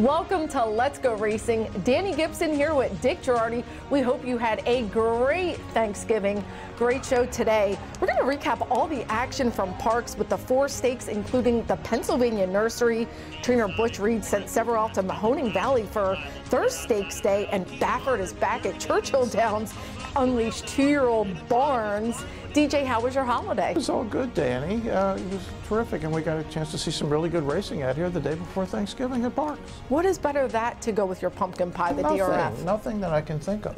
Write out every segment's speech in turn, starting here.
Welcome to Let's Go Racing. Dani Gibson here with Dick Jerardi. We hope you had a great Thanksgiving. Great show today. We're going to recap all the action from Parx with the 4 stakes, including the Pennsylvania Nursery. Trainer Butch Reed sent several out to Mahoning Valley for their stakes day, and Baffert is back at Churchill Downs, unleashed 2-year-old Barnes. DJ, how was your holiday? It was all good, Dani. It was terrific, and we got a chance to see some really good racing out here the day before Thanksgiving at Parx. What is better that to go with your pumpkin pie, the DRF? Nothing that I can think of.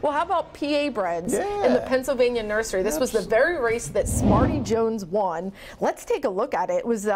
Well, how about PA Breds in the Pennsylvania Nursery? This was the very race that Smarty Jones won. Let's take a look at it. It was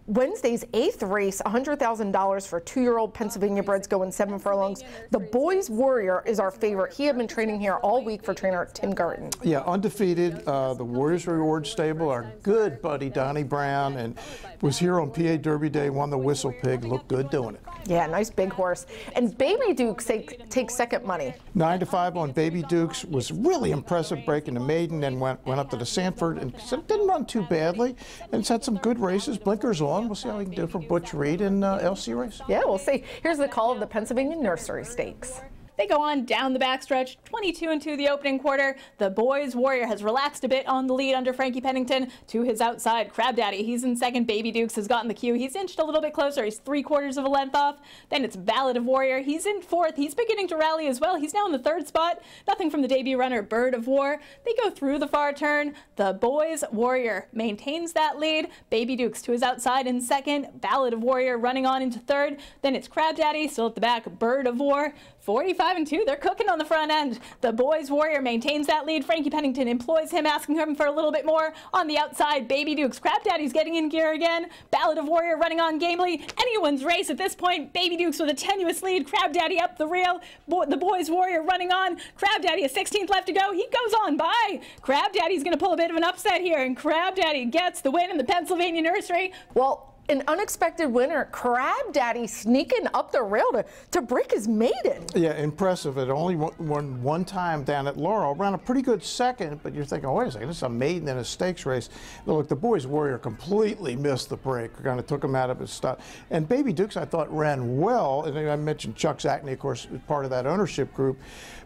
Wednesday's 8th race, $100,000 for 2-year-old Pennsylvania breds going 7 furlongs. The Boys Warrior is our favorite. He had been training here all week for trainer Tim Garton. Yeah, undefeated. The Warriors Reward Stable, our good buddy Donnie Brown, and was here on PA Derby Day, won the Whistle Pig, looked good doing it. Yeah, nice big horse. And Baby Dukes takes second money. 9-5 on Baby Dukes was really impressive, breaking the maiden, then went up to the Sanford and didn't run too badly, and it's had some good races. Blinkers on. We'll see how we can do for Butch Reed and LC Race. Yeah, we'll see. Here's the call of the Pennsylvania Nursery Stakes. They go on down the backstretch, 22-2 the opening quarter. The Boys Warrior has relaxed a bit on the lead under Frankie Pennington. To his outside, Crab Daddy, he's in second. Baby Dukes has gotten the cue. He's inched a little bit closer. He's 3/4 of a length off. Then it's Ballad of Warrior. He's in 4th. He's beginning to rally as well. He's now in the 3rd spot. Nothing from the debut runner, Bird of War. They go through the far turn. The Boys Warrior maintains that lead. Baby Dukes to his outside in 2nd. Ballad of Warrior running on into 3rd. Then it's Crab Daddy still at the back. Bird of War. 45-2, they're cooking on the front end. The Boys Warrior maintains that lead. Frankie Pennington employs him, asking him for a little bit more. On the outside, Baby Dukes. Crab Daddy's getting in gear again. Ballad of Warrior running on gamely. Anyone's race at this point. Baby Dukes with a tenuous lead. Crab Daddy up the rail. The Boys Warrior running on. Crab Daddy, a 16th left to go. He goes on by. Crab Daddy's going to pull a bit of an upset here, and Crab Daddy gets the win in the Pennsylvania Nursery. Well, an unexpected winner, Crab Daddy sneaking up the rail to break his maiden. Yeah, impressive. It only won one time down at Laurel. Ran a pretty good second, but you're thinking, oh, wait a second, this is a maiden in a stakes race. Look, the Boys Warrior completely missed the break. Kind of took him out of his stop. And Baby Dukes, I thought, ran well. And I mentioned Chuck Zachney, of course, is part of that ownership group.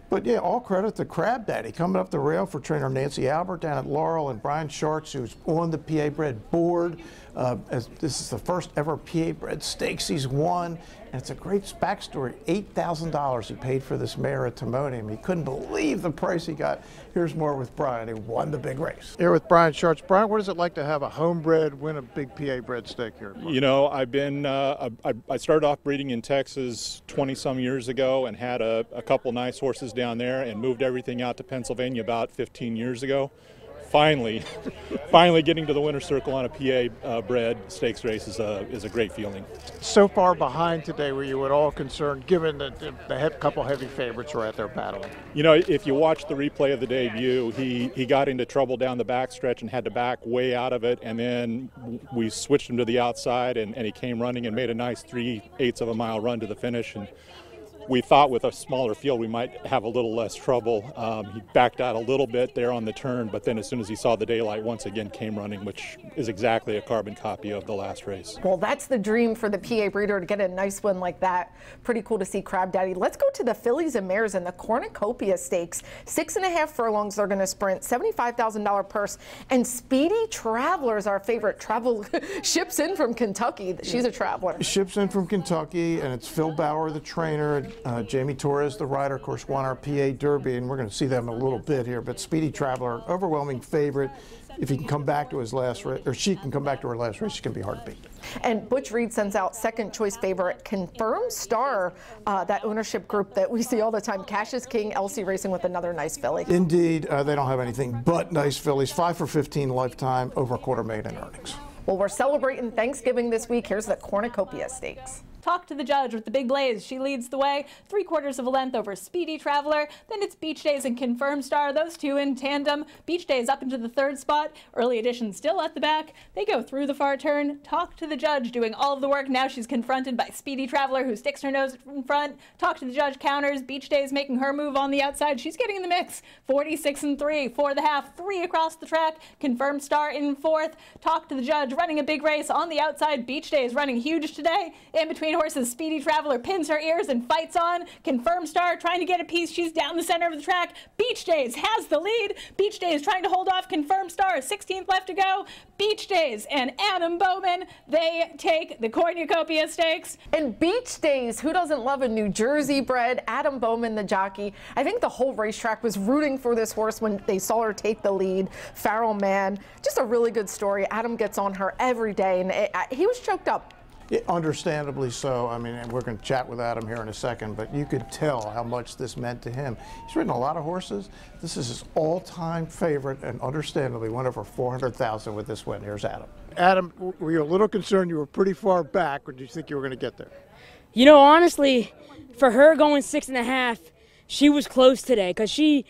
But yeah, all credit to Crab Daddy coming up the rail for trainer Nancy Albert down at Laurel, and Brian Schartz, who's on the PA Bred board. As this is the first ever PA Bred stakes he's won. And it's a great backstory. $8,000 he paid for this mare at Timonium. He couldn't believe the price he got. Here's more with Brian, who won the big race. Here with Brian Schartz. Brian, what is it like to have a homebred win a big PA Bred stake here? You know, I've been, I started off breeding in Texas 20-some years ago and had a couple nice horses down there and moved everything out to Pennsylvania about 15 years ago. Finally getting to the winner's circle on a PA bred stakes race is a great feeling. So far behind today, were you at all concerned, given that the couple heavy favorites were at their battling? You know, if you watch the replay of the debut, he got into trouble down the backstretch and had to back way out of it, and then we switched him to the outside, and he came running and made a nice 3/8 of a mile run to the finish. And we thought with a smaller field we might have a little less trouble. He backed out a little bit there on the turn, but then as soon as he saw the daylight, once again came running, which is exactly a carbon copy of the last race. Well, that's the dream for the PA breeder, to get a nice win like that. Pretty cool to see Crab Daddy. Let's go to the fillies and mares in the Cornucopia Stakes. 6.5 furlongs they're going to sprint, $75,000 purse. And Speedy Traveler is our favorite. Ships in from Kentucky. She's a traveler. Ships in from Kentucky, and it's Phil Bauer, the trainer. Jamie Torres, the rider, of course, won our PA Derby, and we're going to see them in a little bit here. But Speedy Traveler, overwhelming favorite. If he can come back to his last race, or she can come back to her last race, she can be hard to beat. And Butch Reed sends out second choice favorite Confirmed Star, that ownership group that we see all the time. Cash is King, LC Racing with another nice filly. Indeed, they don't have anything but nice fillies. 5 for 15 lifetime, over a $250,000 in earnings. Well, we're celebrating Thanksgiving this week. Here's the Cornucopia Stakes. Talk to the Judge with the Big Blaze. She leads the way, 3/4 of a length over Speedy Traveler. Then it's Beach Days and Confirmed Star, those two in tandem. Beach Days up into the 3rd spot. Early Edition still at the back. They go through the far turn. Talk to the Judge doing all of the work. Now she's confronted by Speedy Traveler, who sticks her nose in front. Talk to the Judge counters. Beach Days making her move on the outside. She's getting in the mix. 46-3 for the half. 3 across the track. Confirmed Star in 4th. Talk to the Judge running a big race on the outside. Beach Days running huge today. In between horse's Speedy Traveler pins her ears and fights on. Confirmed Star trying to get a piece. She's down the center of the track. Beach Days has the lead. Beach Days trying to hold off Confirmed Star. 16th left to go. Beach Days and Adam Bowman, they take the Cornucopia Stakes. And Beach Days, who doesn't love a New Jersey bred? Adam Bowman, the jockey. I think the whole racetrack was rooting for this horse when they saw her take the lead. Farrell Man, just a really good story. Adam gets on her every day, and he was choked up. Yeah, understandably so. I mean, and we're going to chat with Adam here in a second, but you could tell how much this meant to him. He's ridden a lot of horses. This is his all-time favorite, and understandably went over 400,000 with this win. Here's Adam. Adam, were you a little concerned? You were pretty far back, or did you think you were going to get there? You know, honestly, for her going 6.5, she was close today because she's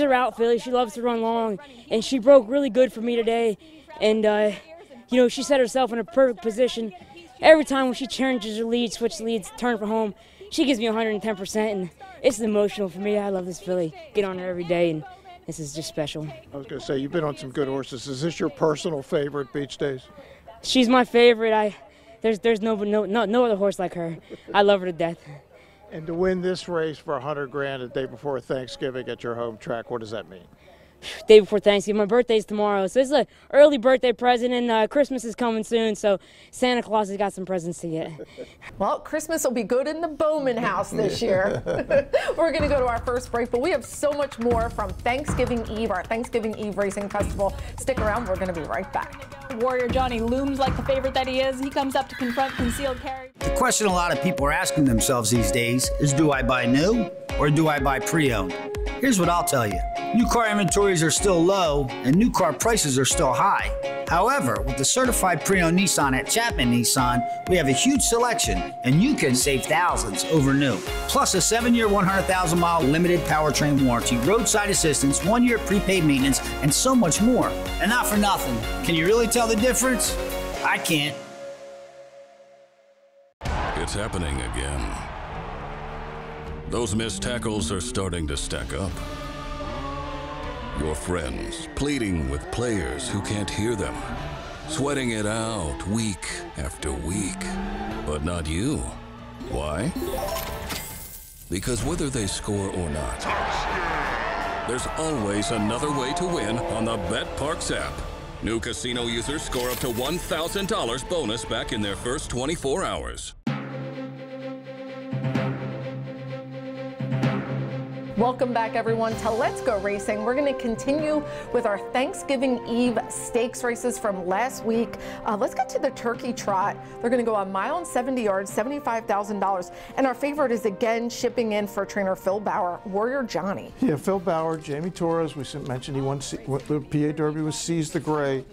a route filly. She loves to run long, and she broke really good for me today. And, you know, she set herself in a perfect position. Every time when she changes her lead, switch leads, turn for home, she gives me 110%, and it's emotional for me. I love this filly. Get on her every day, and this is just special. I was going to say, you've been on some good horses. Is this your personal favorite, Beach Days? She's my favorite. There's no other horse like her. I love her to death. And to win this race for $100,000 the day before Thanksgiving at your home track, what does that mean? Day before Thanksgiving. My birthday's tomorrow, so this is an early birthday present, and Christmas is coming soon, so Santa Claus has got some presents to get. Well, Christmas will be good in the Bowman house this year. We're going to go to our first break, but we have so much more from Thanksgiving Eve, our Thanksgiving Eve Racing Festival. Stick around. We're going to be right back. Warrior Johnny looms like the favorite that he is. He comes up to confront Concealed Carry. The question a lot of people are asking themselves these days is, do I buy new or do I buy pre-owned? Here's what I'll tell you. New car inventories are still low and new car prices are still high. However, with the certified pre-owned Nissan at Chapman Nissan, we have a huge selection and you can save thousands over new. Plus a 7-year, 100,000-mile limited powertrain warranty, roadside assistance, 1-year prepaid maintenance, and so much more. And not for nothing. Can you really tell the difference? I can't. It's happening again. Those missed tackles are starting to stack up. Your friends pleading with players who can't hear them, sweating it out week after week. But not you. Why? Because whether they score or not, there's always another way to win on the Parx app. New casino users score up to $1,000 bonus back in their first 24 hours. Welcome back, everyone, to Let's Go Racing. We're going to continue with our Thanksgiving Eve stakes races from last week. Let's get to the Turkey Trot. They're going to go a mile and 70 yards, $75,000. And our favorite is again shipping in for trainer Phil Bauer, Warrior Johnny. Yeah, Phil Bauer, Jamie Torres, we mentioned he won the PA Derby with Seize the Gray.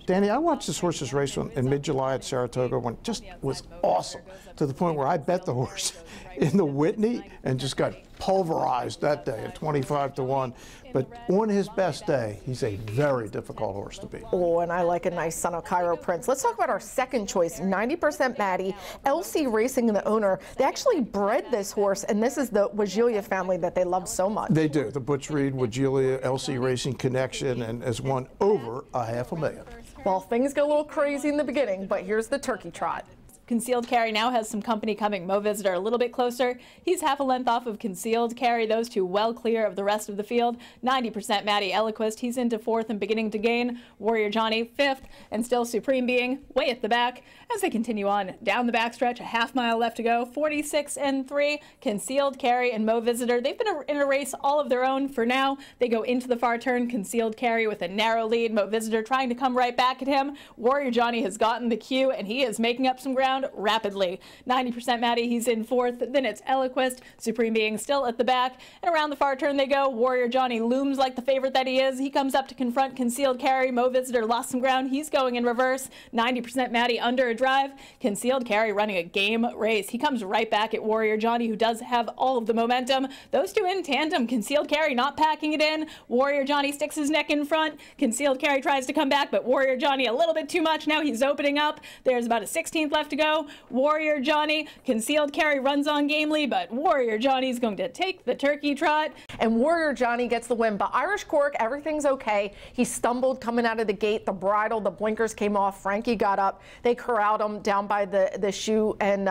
Danny, I watched this horse's race in mid-July at Saratoga when it just was awesome, to the point where I bet the horse in the Whitney and just got pulverized that day at 25-1. But on his best day, he's a very difficult horse to beat. Oh, and I like a nice Son of Cairo Prince. Let's talk about our second choice, 90% Maddie, LC Racing, and the owner. They actually bred this horse, and this is the Wajilia family that they love so much. They do. The Butch Reed, Wajilia, LC Racing connection, and has won over $500,000. Well, things go a little crazy in the beginning, but here's the Turkey Trot. Concealed Carry now has some company coming. Mo Visitor a little bit closer. He's half a length off of Concealed Carry. Those two well clear of the rest of the field. 90% Matty Eloquist. He's into 4th and beginning to gain. Warrior Johnny 5th, and still Supreme Being way at the back as they continue on down the backstretch. A half mile left to go. 46-3. Concealed Carry and Mo Visitor. They've been in a race all of their own for now. They go into the far turn. Concealed Carry with a narrow lead. Mo Visitor trying to come right back at him. Warrior Johnny has gotten the cue, and he is making up some ground rapidly. 90% Matty, he's in 4th. Then it's Eloquist. Supreme Being still at the back. And around the far turn they go. Warrior Johnny looms like the favorite that he is. He comes up to confront Concealed Carry. Mo Visitor lost some ground. He's going in reverse. 90% Matty under a drive. Concealed Carry running a game race. He comes right back at Warrior Johnny, who does have all of the momentum. Those two in tandem. Concealed Carry not packing it in. Warrior Johnny sticks his neck in front. Concealed Carry tries to come back, but Warrior Johnny a little bit too much. Now he's opening up. There's about a 16th left to go. go. Warrior Johnny, concealed carry, runs on gamely, but Warrior Johnny's going to take the turkey trot. And Warrior Johnny gets the win, but Irish Cork, everything's okay. He stumbled coming out of the gate. The bridle, the blinkers came off. Frankie got up. They corralled him down by the shoe, and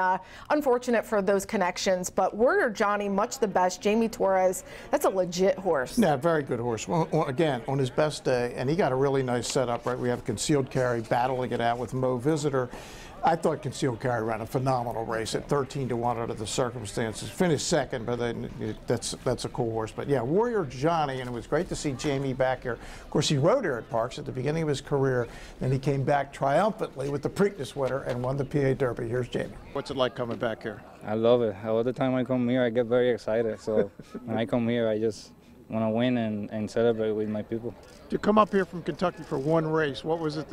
unfortunate for those connections. But Warrior Johnny, much the best. Jamie Torres, that's a legit horse. Yeah, very good horse. Well, again, on his best day, and he got a really nice setup, right? We have concealed carry, battling it out with Mo Visitor. I thought concealed carry ran a phenomenal race at 13-1 under the circumstances. Finished second, but then that's a cool horse. But yeah, Warrior Johnny, and it was great to see Jamie back here. Of course, he rode here at Parx at the beginning of his career. Then he came back triumphantly with the Preakness winner and won the PA Derby. Here's Jamie. What's it like coming back here? I love it. All the time I come here, I get very excited. So when I come here, I just want to win and celebrate with my people. To come up here from Kentucky for one race, what was it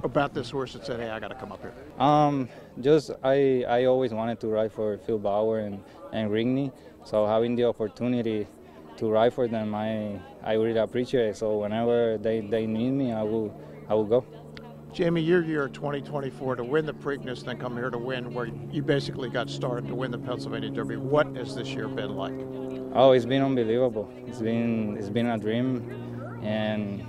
about this horse that said, hey, I got to come up here? I always wanted to ride for Phil Bauer and Rigney, so having the opportunity to ride for them, I really appreciate it. So whenever they need me, I will go. Jamie, your year 2024 to win the Preakness, then come here to win, where you basically got started to win the Pennsylvania Derby. What has this year been like? Oh, it's been unbelievable. It's been a dream, and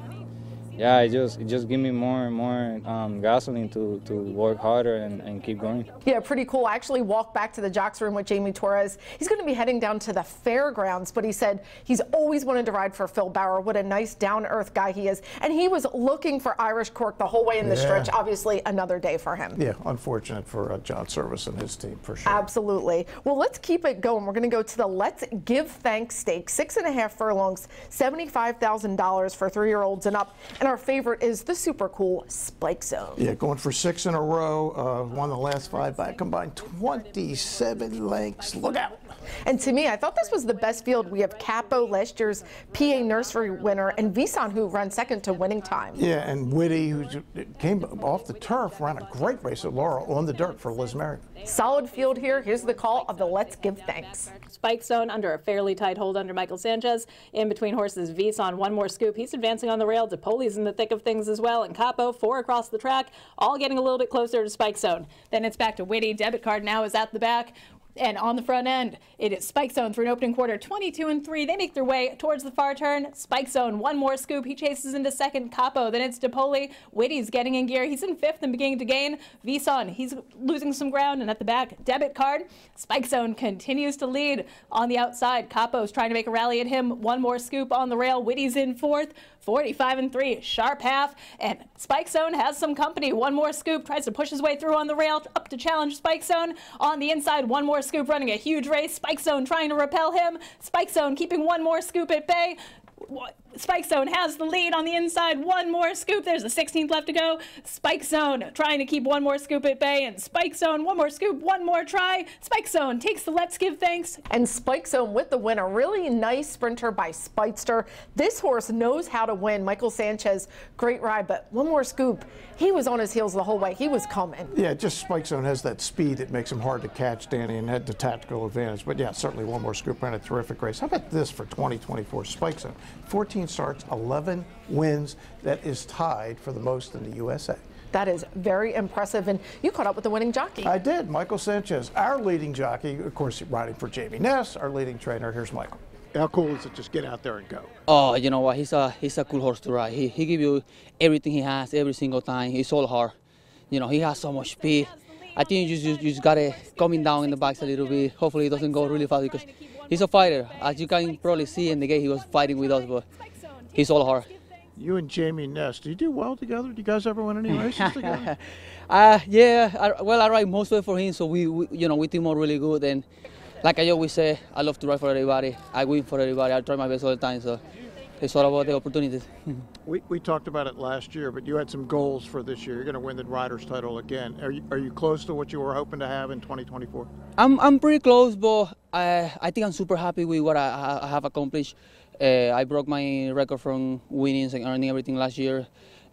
yeah, it just give me more and more gasoline to work harder and keep going. Yeah, pretty cool. I actually walked back to the jocks room with Jamie Torres. He's going to be heading down to the fairgrounds, but he said he's always wanted to ride for Phil Bauer. What a nice down-to-earth guy he is. And he was looking for Irish Cork the whole way in the stretch. Obviously, another day for him. Yeah, unfortunate for John Service and his team, for sure. Absolutely. Well, let's keep it going. We're going to go to the Let's Give Thanks Stakes. 6.5 furlongs, $75,000 for 3-year-olds and up. And our favorite is the super cool Spike Zone. Yeah, going for 6 in a row. Won the last 5 by a combined 27 lengths. Look out. And to me, I thought this was the best field. We have Capo, last year's PA Nursery winner, and Visan, who ran second to Winning Time. Yeah, and Whitty, who came off the turf, ran a great race at Laurel on the dirt for Liz Mary. Solid field here. Here's the call of the Let's Give Thanks. Spike Zone under a fairly tight hold under Michael Sanchez. In between horses, Visan, one more scoop. He's advancing on the rail. DePoli's in the thick of things as well. And Capo, 4 across the track, all getting a little bit closer to Spike Zone. Then it's back to Whitty. Debit card now is at the back. And on the front end, it is Spike Zone through an opening quarter, 22-3. They make their way towards the far turn. Spike Zone, one more scoop. He chases into second. Capo, then it's DePoli. Whitty's getting in gear. He's in fifth and beginning to gain. Visan, he's losing some ground. And at the back, Debit Card. Spike Zone continues to lead on the outside. Capo's trying to make a rally at him. One more scoop on the rail. Whitty's in fourth. 45-3, sharp half, and Spike Zone has some company. One more scoop, tries to push his way through on the rail, up to challenge Spike Zone. On the inside, one more scoop, running a huge race. Spike Zone trying to repel him. Spike Zone keeping one more scoop at bay. Spike Zone has the lead on the inside. One more scoop. There's a 16th left to go. Spike Zone trying to keep one more scoop at bay. And Spike Zone, one more scoop, one more try. Spike Zone takes the Let's Give Thanks. And Spike Zone with the win. A really nice sprinter by Spitester. This horse knows how to win. Michael Sanchez, great ride, but one more scoop. He was on his heels the whole way. He was coming. Yeah, just Spike Zone has that speed that makes him hard to catch, Danny, and had the tactical advantage. But yeah, certainly one more scoop, ran a terrific race. How about this for 2024 Spike Zone? 14 starts, 11 wins. That is tied for the most in the USA. That is very impressive. And you caught up with the winning jockey. I did. Michael Sanchez, our leading jockey, of course, riding for Jamie Ness, our leading trainer. Here's Michael. How cool is it? Just get out there and go. Oh, you know what? He's a cool horse to ride. He gives you everything he has every single time. He's all hard. You know, he has so much speed. I think you just got to coming down in the backs a little bit. Hopefully, it doesn't go really fast because he's a fighter. As you can probably see in the game, he was fighting with us, but he's all hard. You and Jamie Ness, do you do well together? Do you guys ever win any races together? Yeah. I ride most of it for him, so we team up really good. And like I always say, I love to ride for everybody. I win for everybody. I try my best all the time. So it's all about the opportunities. We talked about it last year, but you had some goals for this year. You're going to win the Riders' title again. Are you close to what you were hoping to have in 2024? I'm pretty close, but I think I'm super happy with what I have accomplished. I broke my record from winnings and earning everything last year.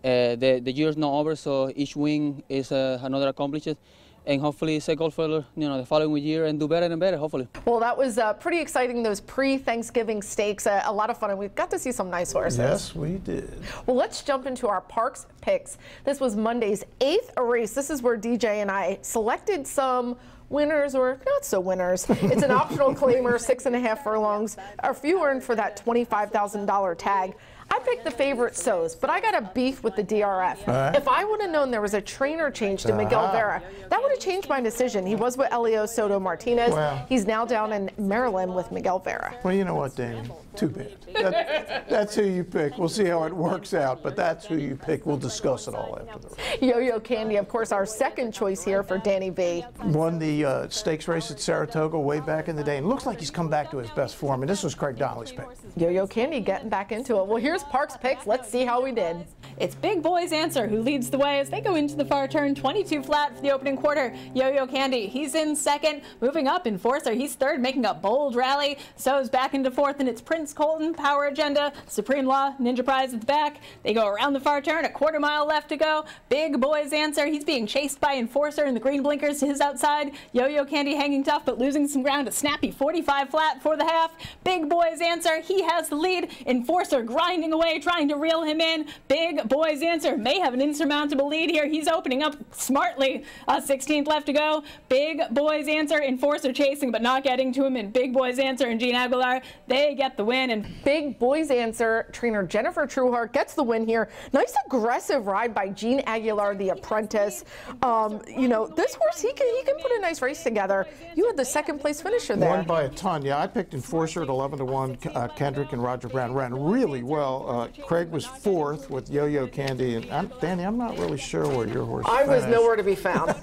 The year's not over, so each win is another accomplishment. and hopefully set goal for the following year and do better and better, hopefully. Well, that was pretty exciting, those pre-Thanksgiving stakes. A lot of fun, and we got to see some nice horses. Yes, we did. Well, let's jump into our Parx picks. This was Monday's 8th race. This is where DJ and I selected some winners or not so winners. It's an optional claimer, 6.5 furlongs. A few earned for that $25,000 tag. I picked the favorite So's, but I got a beef with the DRF. If I would have known there was a trainer change to Miguel Vera, that would have changed my decision. He was with Elio Soto Martinez. He's now down in Maryland with Miguel Vera. Well, you know what, Dani? Too bad. That's who you pick. We'll see how it works out, but that's who you pick. We'll discuss it all after the race. Yo-Yo Candy, of course, our second choice here for Dani B. Won the stakes race at Saratoga way back in the day, and looks like he's come back to his best form, and this was Craig Donnelly's pick. Yo-Yo Candy getting back into it. Well, here's Parx picks. Let's see how we did. It's Big Boy's Answer who leads the way as they go into the far turn, 22 flat for the opening quarter. Yo-Yo Candy, he's in second, moving up. Enforcer, he's third, making a bold rally. So's back into fourth, and it's Prince Colton, Power Agenda, Supreme Law, Ninja Prize at the back. They go around the far turn, a quarter mile left to go. Big Boy's Answer, he's being chased by Enforcer and the green blinkers to his outside. Yo-Yo Candy hanging tough, but losing some ground. A snappy 45 flat for the half. Big Boy's Answer, he has the lead. Enforcer grinding away, trying to reel him in. Big Boy's Answer may have an insurmountable lead here. He's opening up smartly. 16th left to go. Big Boy's Answer, Enforcer chasing but not getting to him, and Big Boy's Answer and Gene Aguilar, they get the win. And Big Boy's Answer, trainer Jennifer Trueheart gets the win here. Nice aggressive ride by Gene Aguilar, the apprentice. You know, this horse, he can put a nice race together. You had the second place finisher there. Won by a ton. Yeah, I picked Enforcer at 11-1. Kendrick and Roger Brown ran really well. Craig was fourth with Yo-Yo Candy, and Dani, I'm not really sure where your horse I was finished. nowhere to be found.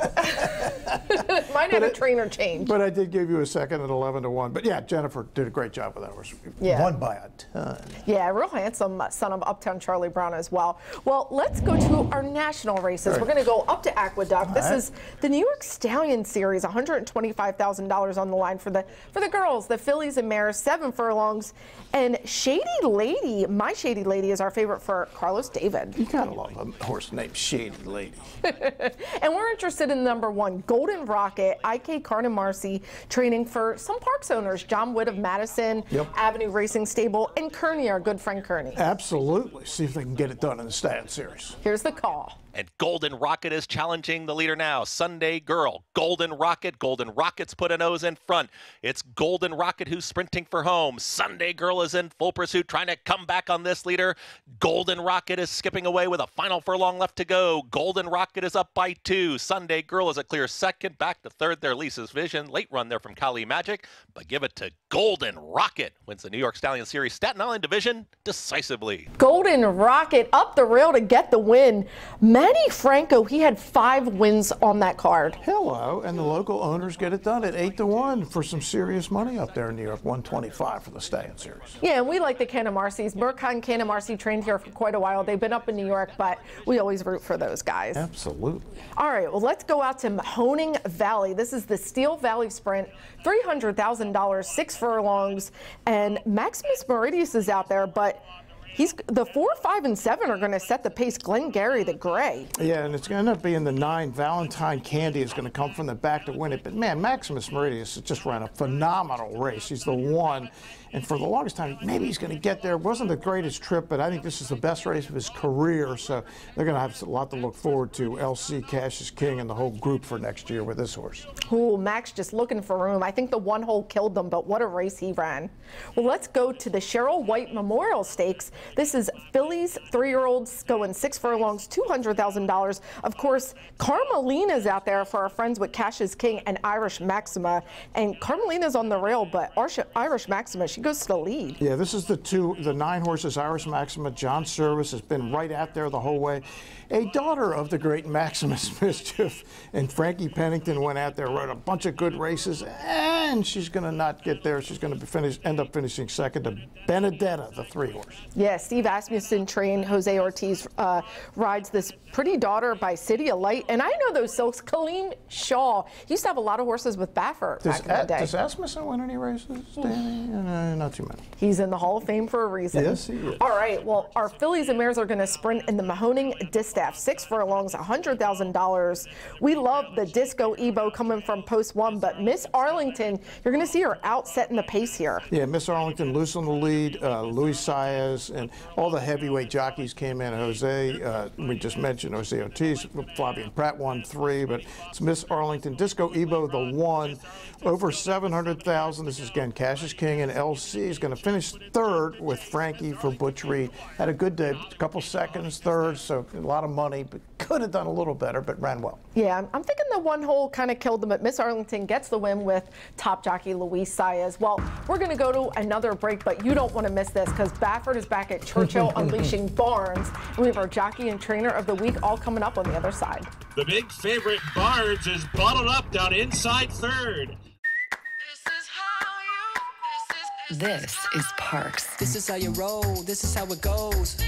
Mine had a trainer change. But I did give you a second at 11-1. But yeah, Jennifer did a great job with that horse. Yeah. Won by a ton. Yeah, real handsome son of Uptown Charlie Brown as well. Well, let's go to our national races. We're going to go up to Aqueduct. This is the New York Stallion Series, $125,000 on the line for the girls, the fillies and mares, 7 furlongs. And Shady Lady, my Shady Lady, is our favorite for Carlos David. You gotta love a horse named Shady Lady. And we're interested in number 1, Golden Rocket, IK Carden Marcy, training for some Parx owners, John Witt of Madison, Avenue Racing Stable, and Kearney, our good friend Kearney. Absolutely. See if they can get it done in the Stallion Series. Here's the call. And Golden Rocket is challenging the leader now. Sunday Girl, Golden Rocket. Golden Rocket's put a nose in front. It's Golden Rocket who's sprinting for home. Sunday Girl is in full pursuit, trying to come back on this leader. Golden Rocket is skipping away with a final furlong left to go. Golden Rocket is up by 2. Sunday Girl is a clear second. Back to third there, Lisa's Vision. Late run there from Kali Magic. But give it to Golden Rocket. Wins the New York Stallion Series Staten Island Division decisively. Golden Rocket up the rail to get the win. Manny Franco, he had 5 wins on that card. Hello, and the local owners get it done at 8-1 for some serious money up there in New York, 125 for the Stallion Series. Yeah, and we like the Cannamarcies. Burkhan Cannamarcy trained here for quite a while. They've been up in New York, but we always root for those guys. Absolutely. All right, well, let's go out to Mahoning Valley. This is the Steel Valley Sprint, $300,000, 6 furlongs, and Maximus Meridius is out there, but the 4, 5, and 7 are going to set the pace. Glengarry, the gray. Yeah, and it's going to end up being the 9. Valentine Candy is going to come from the back to win it. But man, Maximus Meridius has just ran a phenomenal race. He's the one. And for the longest time, maybe he's going to get there. It wasn't the greatest trip, but I think this is the best race of his career. So they're going to have a lot to look forward to. LC, Cash is King, and the whole group for next year with this horse. Ooh, Max just looking for room. I think the 1 hole killed them, but what a race he ran. Well, let's go to the Cheryl White Memorial Stakes. This is fillies, 3-year-olds going 6 furlongs, $200,000. Of course, Carmelina's out there for our friends with Cash is King and Irish Maxima. And Carmelina's on the rail, but Irish Maxima, she goes to the lead. Yeah, this is the 9 horses. Irish Maxima, John Service has been right out there the whole way. A daughter of the great Maximus Mischief, and Frankie Pennington went out there, rode a bunch of good races, and she's going to not get there. She's going to end up finishing second to Benedetta, the 3 horse. Yeah, Steve Asmussen trained. Jose Ortiz rides this Pretty Daughter by City of Light, and I know those silks. Kaleem Shaw used to have a lot of horses with Baffert back in the day. Does Asmussen win any races, Dani? Not too many. He's in the Hall of Fame for a reason. Yes, he is. All right, well, our fillies and mares are going to sprint in the Mahoning Distaff. 6 furlongs, $100,000. We love the Disco Ebo coming from post 1, but Miss Arlington, you're going to see her out setting the pace here. Yeah, Miss Arlington loose on the lead. Luis Saez and all the heavyweight jockeys came in. Jose, we just mentioned Jose Ortiz, Flavian Pratt won 3, but it's Miss Arlington. Disco Ebo, the 1, over 700,000. This is again Cassius King, and LC is going to finish 3rd with Frankie for Butch Reed. Had a good day, a couple seconds, 3rd, so a lot of money, but could have done a little better, but ran well. Yeah, I'm thinking the 1 hole kind of killed them, but Miss Arlington gets the win with top jockey Luis Saez. Well, we're going to go to another break, but you don't want to miss this because Baffert is back at Churchill unleashing Barnes. And we have our jockey and trainer of the week all coming up on the other side. The big favorite Barnes is bottled up down inside 3rd. This is Parx. This is how you roll. This is how it goes.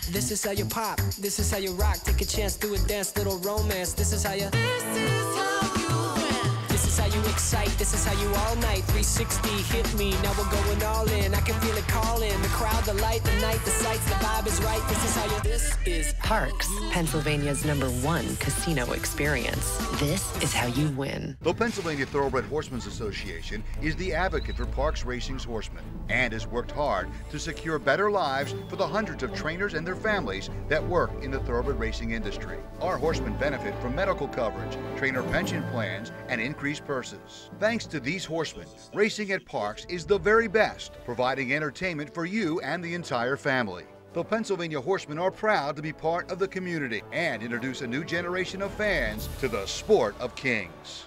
This is how you pop. This is how you rock. Take a chance, do a dance, little romance. This is how you. This is how you win. This is how you excite. This is how you all night. 360 hit me. Now we're going all in. I can feel it calling. The crowd, the light, the night, the sights, the vibe is right. This is how you. This is Parx, Pennsylvania's #1 casino experience. This is how you win. The Pennsylvania Thoroughbred Horsemen's Association is the advocate for Parx Racing's horsemen and has worked hard to secure better lives for the hundreds of trainers and their families that work in the thoroughbred racing industry. Our horsemen benefit from medical coverage, trainer pension plans, and increased purses. Thanks to these horsemen, racing at Parx is the very best, providing entertainment for you and the entire family. The Pennsylvania Horsemen are proud to be part of the community and introduce a new generation of fans to the sport of kings.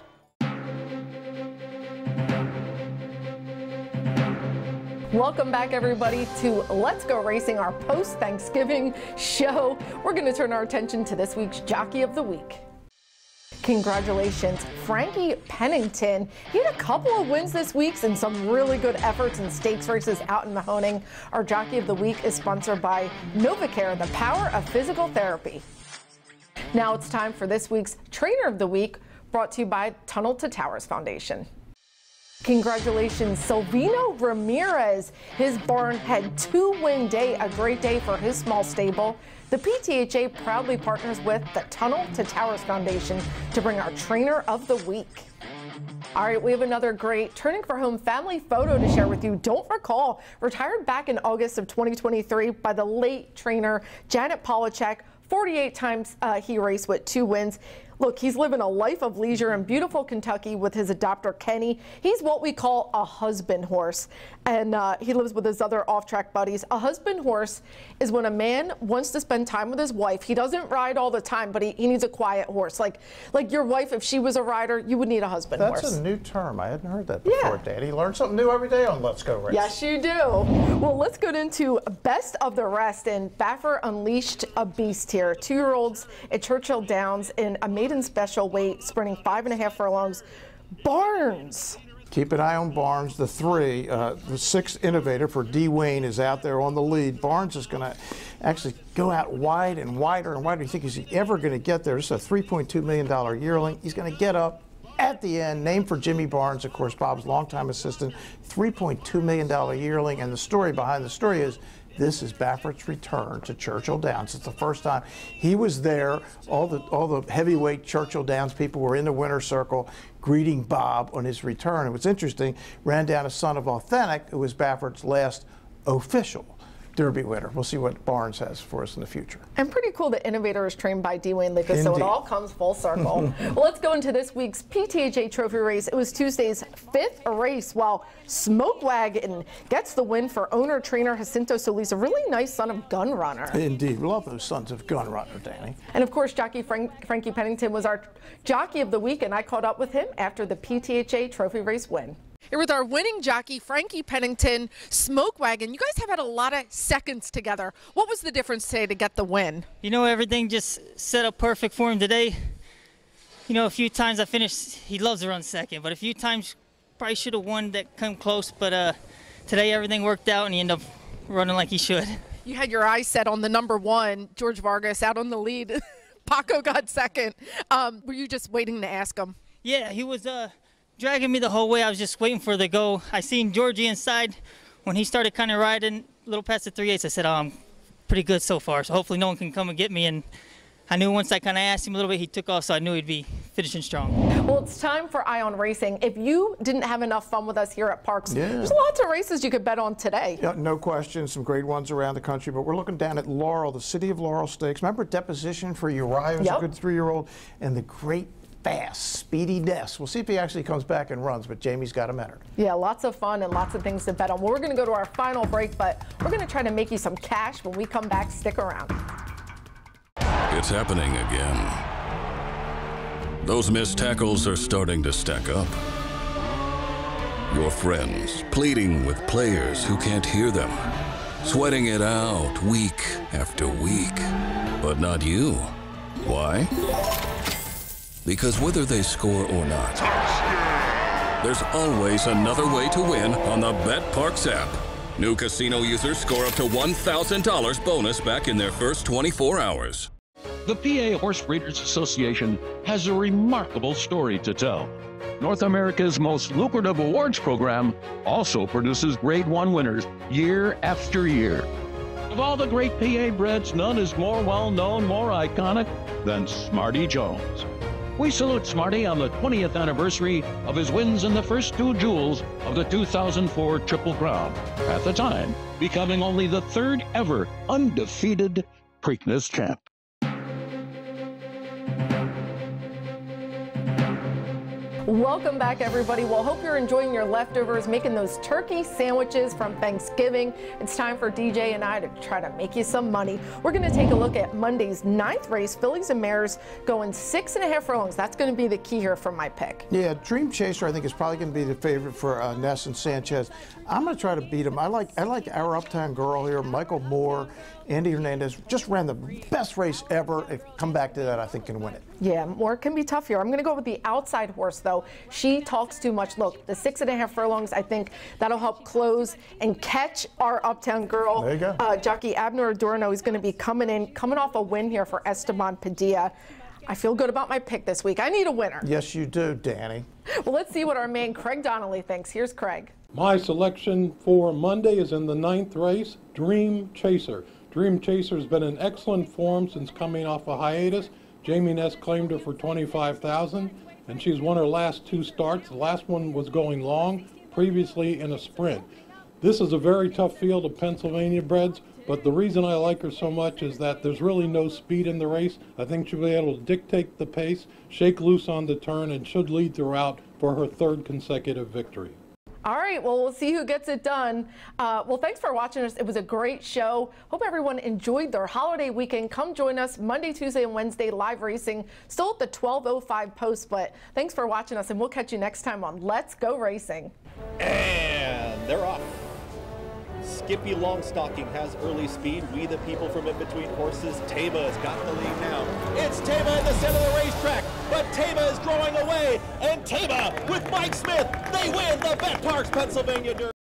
Welcome back, everybody, to Let's Go Racing, our post-Thanksgiving show. We're going to turn our attention to this week's Jockey of the Week. Congratulations, Frankie Pennington. He had a couple of wins this week and some really good efforts in stakes races out in Mahoning. Our Jockey of the Week is sponsored by NovaCare, the power of physical therapy. Now it's time for this week's Trainer of the Week, brought to you by Tunnel to Towers Foundation. Congratulations, Silvino Ramirez. His barn had 2-win day, a great day for his small stable. The PTHA proudly partners with the Tunnel to Towers Foundation to bring our Trainer of the Week. All right, we have another great Turning for Home family photo to share with you. Don't recall, retired back in August of 2023 by the late trainer Janet Polachek. 48 times he raced with 2 wins. Look, he's living a life of leisure in beautiful Kentucky with his adopter, Kenny. He's what we call a husband horse, and he lives with his other off-track buddies. A husband horse is when a man wants to spend time with his wife. He doesn't ride all the time, but he needs a quiet horse. Like your wife, if she was a rider, you would need a husband horse. That's a new term. I hadn't heard that before, Daddy. You learn something new every day on Let's Go Racing. Yes, you do. Well, let's get into best of the rest, and Baffert unleashed a beast here. 2-year-olds at Churchill Downs in a maiden special weight, sprinting 5.5 furlongs. Barnes. Keep an eye on Barnes, the 3. The 6th innovator for D. Wayne is out there on the lead. Barnes is going to actually go out wide and wider and wider. You think, is he ever going to get there? This is a $3.2 million yearling. He's going to get up at the end, named for Jimmy Barnes, of course, Bob's longtime assistant. $3.2 million yearling, and the story behind the story is this is Baffert's return to Churchill Downs. It's the first time he was there. All the heavyweight Churchill Downs people were in the winner's circle greeting Bob on his return. It was interesting. Ran down a son of Authentic, who was Baffert's last official Derby winner. We'll see what Barnes has for us in the future. And pretty cool that Innovator is trained by D. Wayne Lucas, so it all comes full circle. Well, let's go into this week's PTHA Trophy race. It was Tuesday's 5th race, while Smoke Wagon gets the win for owner-trainer Jacinto Solis, a really nice son of Gun Runner. Indeed. We love those sons of Gun Runner, Danny. And, of course, jockey Frankie Pennington was our Jockey of the Week, and I caught up with him after the PTHA Trophy race win. Here with our winning jockey, Frankie Pennington, Smoke Wagon. You guys have had a lot of seconds together. What was the difference today to get the win? You know, everything just set up perfect for him today. You know, a few times I finished, he loves to run second, but a few times probably should have won that come close, but today everything worked out and he ended up running like he should. You had your eyes set on the #1, George Vargas, out on the lead. Paco got second. Were you just waiting to ask him? Yeah, he was dragging me the whole way. I was just waiting for her to go. I seen Georgie inside. When he started kind of riding a little past the 3/8, I said, oh, I'm pretty good so far, so hopefully no one can come and get me. And I knew once I kind of asked him a little bit, he took off, so I knew he'd be finishing strong. Well, it's time for Eye on Racing. If you didn't have enough fun with us here at Parx, there's lots of races you could bet on today. Yeah, no question, some great ones around the country, but we're looking down at Laurel, the City of Laurel Stakes. Remember Deposition for Uriah, who's a good 3-year-old, and the great fast, Speedy Ness. We'll see if he actually comes back and runs, but Jamie's got him entered. Yeah, lots of fun and lots of things to bet on. Well, we're going to go to our final break, but we're going to try to make you some cash when we come back. Stick around. It's happening again. Those missed tackles are starting to stack up. Your friends pleading with players who can't hear them, sweating it out week after week. But not you. Why? Because whether they score or not, there's always another way to win on the Parx app. New casino users score up to $1,000 bonus back in their first 24 hours. The PA Horse Breeders Association has a remarkable story to tell. North America's most lucrative awards program also produces Grade 1 winners year after year. Of all the great PA breds, none is more well-known, more iconic than Smarty Jones. We salute Smarty on the 20th anniversary of his wins in the first 2 jewels of the 2004 Triple Crown, at the time becoming only the 3rd ever undefeated Preakness champ. Welcome back, everybody. Well, hope you're enjoying your leftovers, making those turkey sandwiches from Thanksgiving. It's time for DJ and I to try to make you some money. We're going to take a look at Monday's 9th race, Fillies and Mares going 6.5 furlongs. That's going to be the key here for my pick. Yeah, Dream Chaser I think is probably going to be the favorite for Ness and Sanchez. I'm going to try to beat him. I like our Uptown Girl here, Michael Moore. Andy Hernandez just ran the best race ever. If come back to that, I think can win it. Yeah, Moore can be tough here. I'm going to go with the outside horse, though. She talks too much. Look, the 6.5 furlongs, I think that'll help close and catch our Uptown Girl. There you go. Jockey Abner Adorno is going to be coming off a win here for Esteban Padilla. I feel good about my pick this week. I need a winner. Yes, you do, Danny. Well, let's see what our man Craig Donnelly thinks. Here's Craig. My selection for Monday is in the 9th race, Dream Chaser. Dream Chaser has been in excellent form since coming off a hiatus. Jamie Ness claimed her for $25,000, and she's won her last 2 starts. The last one was going long, previously in a sprint. This is a very tough field of Pennsylvania breds, but the reason I like her so much is that there's really no speed in the race. I think she'll be able to dictate the pace, shake loose on the turn, and should lead throughout for her 3rd consecutive victory. All right, well, we'll see who gets it done. Well, thanks for watching us. It was a great show. Hope everyone enjoyed their holiday weekend. Come join us Monday, Tuesday, and Wednesday live racing. Still at the 12:05 post, but thanks for watching us, and we'll catch you next time on Let's Go Racing. And they're off. Skippy Longstocking has early speed. We the people from in between horses. Tama's got the lead now. It's Tama in the center of the racetrack, but Tama is drawing away, and Tama with Mike Smith, they win the Parx Pennsylvania Derby.